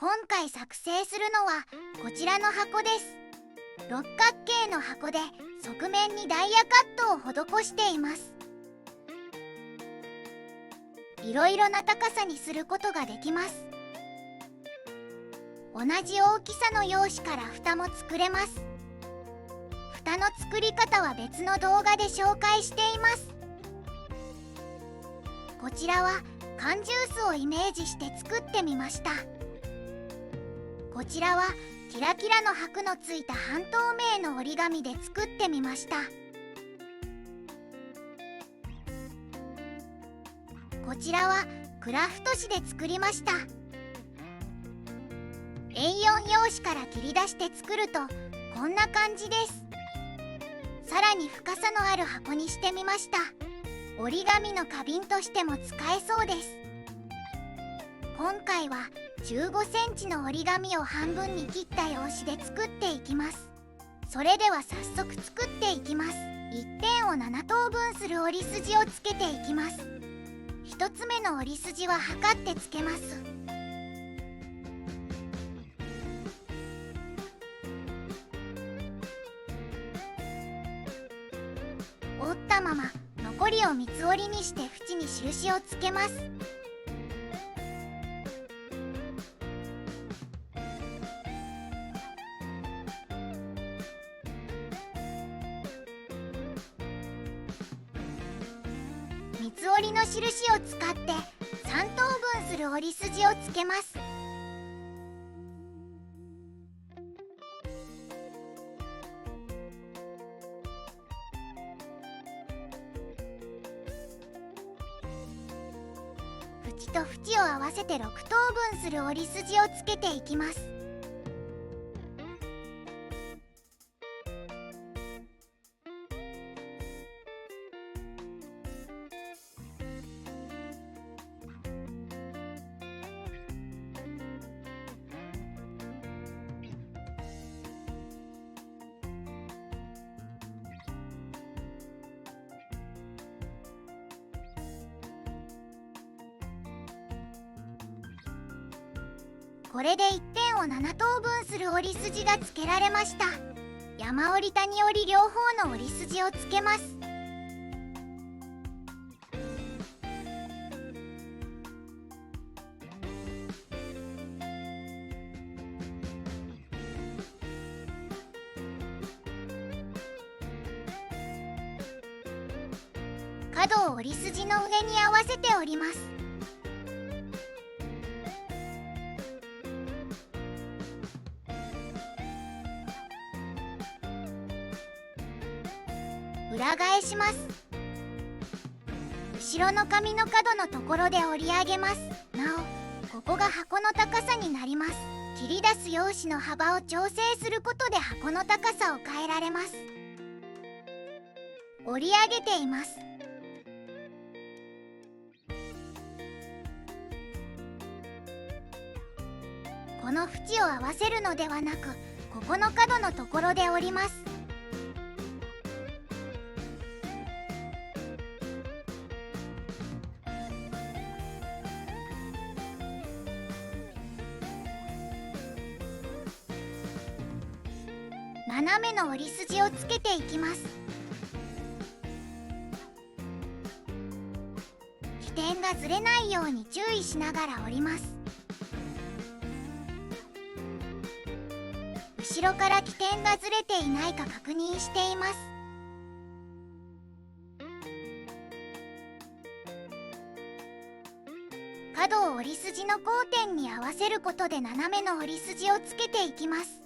今回作成するのはこちらの箱です。六角形の箱で側面にダイヤカットを施しています。いろいろな高さにすることができます。同じ大きさの用紙から蓋も作れます。蓋の作り方は別の動画で紹介しています。こちらは缶ジュースをイメージして作ってみました。こちらはキラキラの箔のついた半透明の折り紙で作ってみました。こちらはクラフト紙で作りました。A4 用紙から切り出して作るとこんな感じです。さらに深さのある箱にしてみました。折り紙の花瓶としても使えそうです。今回は15センチの折り紙を半分に切った用紙で作っていきます。それでは早速作っていきます。1点を7等分する折り筋をつけていきます。1つ目の折り筋は測ってつけます。折ったまま残りを三つ折りにして縁に印をつけます。三つ折りの印を使って3等分する折り筋をつけます。縁と縁を合わせて6等分する折り筋をつけていきます。これで1点を7等分する折り筋がつけられました。山折り谷折り両方の折り筋をつけます。角を折り筋の上に合わせて折ります。裏返します。後ろの紙の角のところで折り上げます。なお、ここが箱の高さになります。切り出す用紙の幅を調整することで箱の高さを変えられます。折り上げています。この縁を合わせるのではなく、ここの角のところで折ります。斜めの折り筋をつけていきます。起点がずれないように注意しながら折ります。後ろから起点がずれていないか確認しています。角を折り筋の交点に合わせることで斜めの折り筋をつけていきます。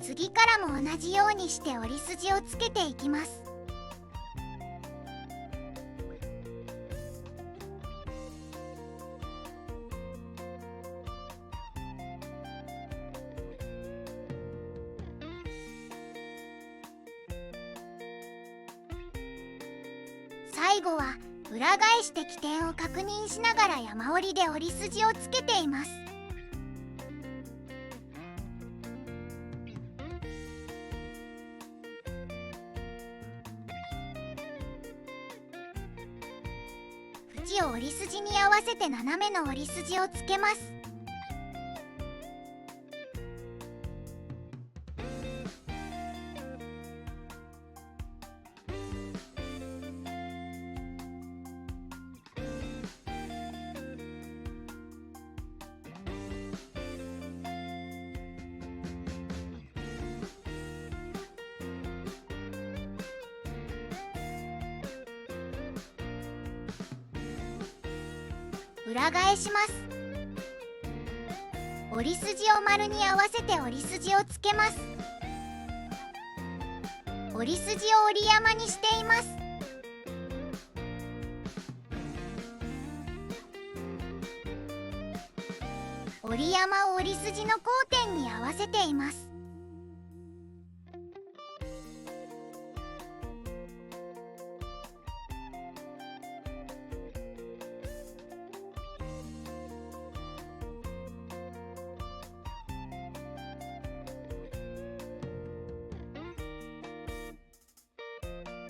次からも同じようにして折り筋をつけていきます。最後は裏返して起点を確認しながら山折りで折り筋をつけています。縁を折折り筋に合わせて斜めの折り筋をつけます。裏返します。折り筋を丸に合わせて折り筋をつけます。折り筋を折り山にしています。折り山を折り筋の交点に合わせています。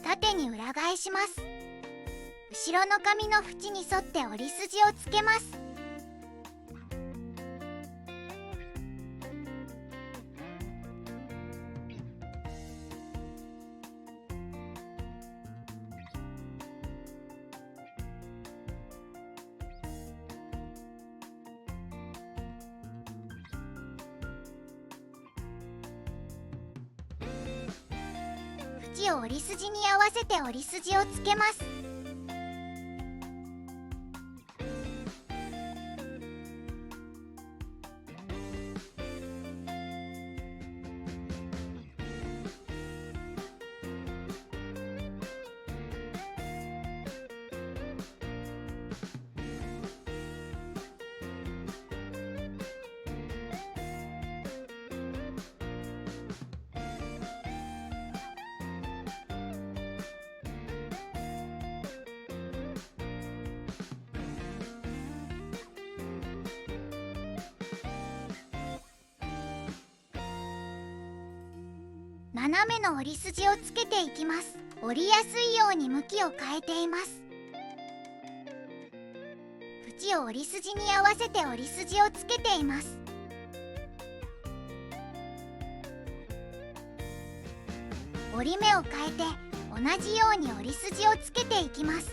縦に裏返します。後ろの紙の縁に沿って折り筋をつけます。縁を折り筋に合わせて折り筋をつけます。斜めの折り筋をつけていきます。折りやすいように向きを変えています。縁を折り筋に合わせて折り筋をつけています。折り目を変えて同じように折り筋をつけていきます。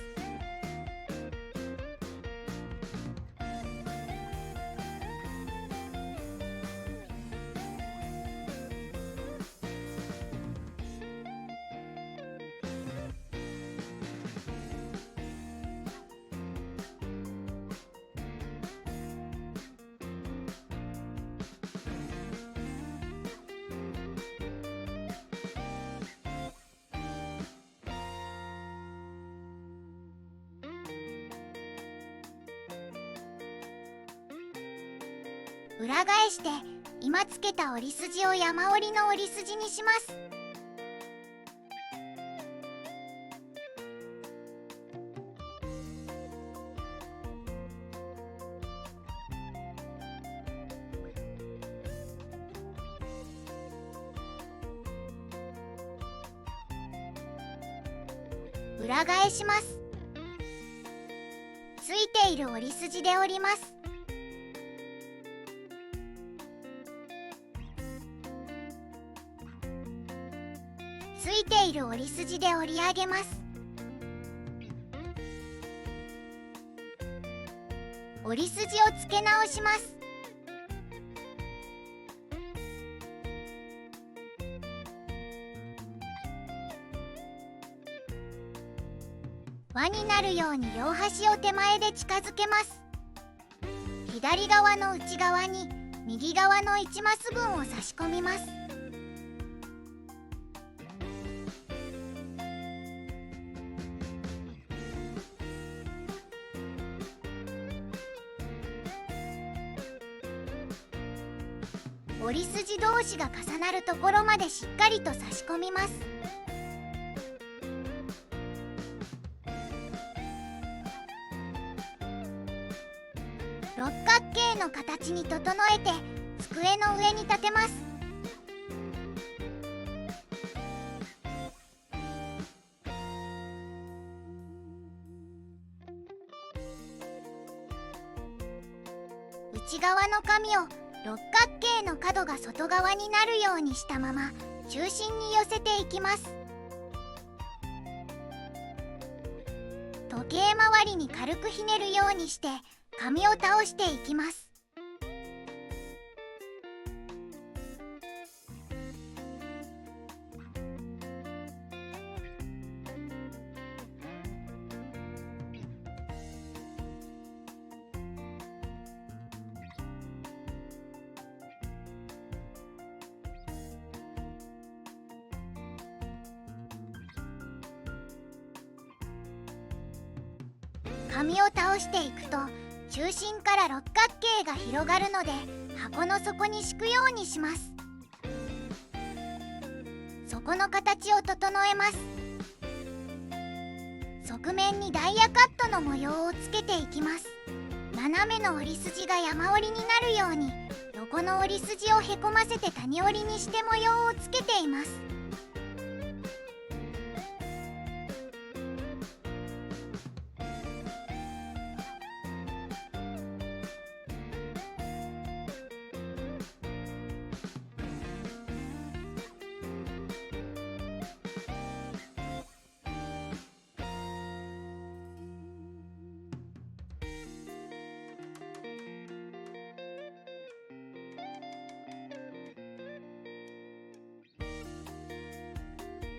裏返して今つけた折り筋を山折りの折り筋にします。裏返します。ついている折り筋で折ります。ついている折り筋で折り上げます。折り筋をつけ直します。輪になるように両端を手前で近づけます。左側の内側に右側の1マス分を差し込みます。折り筋同士が重なるところまでしっかりと差し込みます。六角形の形に整えて机の上に立てます。内側の紙を六角形の角が外側になるようにしたまま中心に寄せていきます。時計回りに軽くひねるようにして紙を倒していきます。紙を倒していくと中心から六角形が広がるので箱の底に敷くようにします。底の形を整えます。側面にダイヤカットの模様をつけていきます。斜めの折り筋が山折りになるように横の折り筋をへこませて谷折りにして模様をつけています。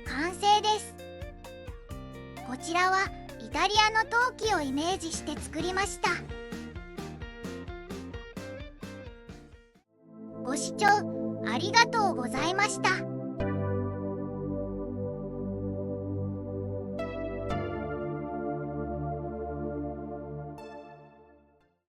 完成です。こちらはイタリアの陶器をイメージして作りました。ご視聴ありがとうございました。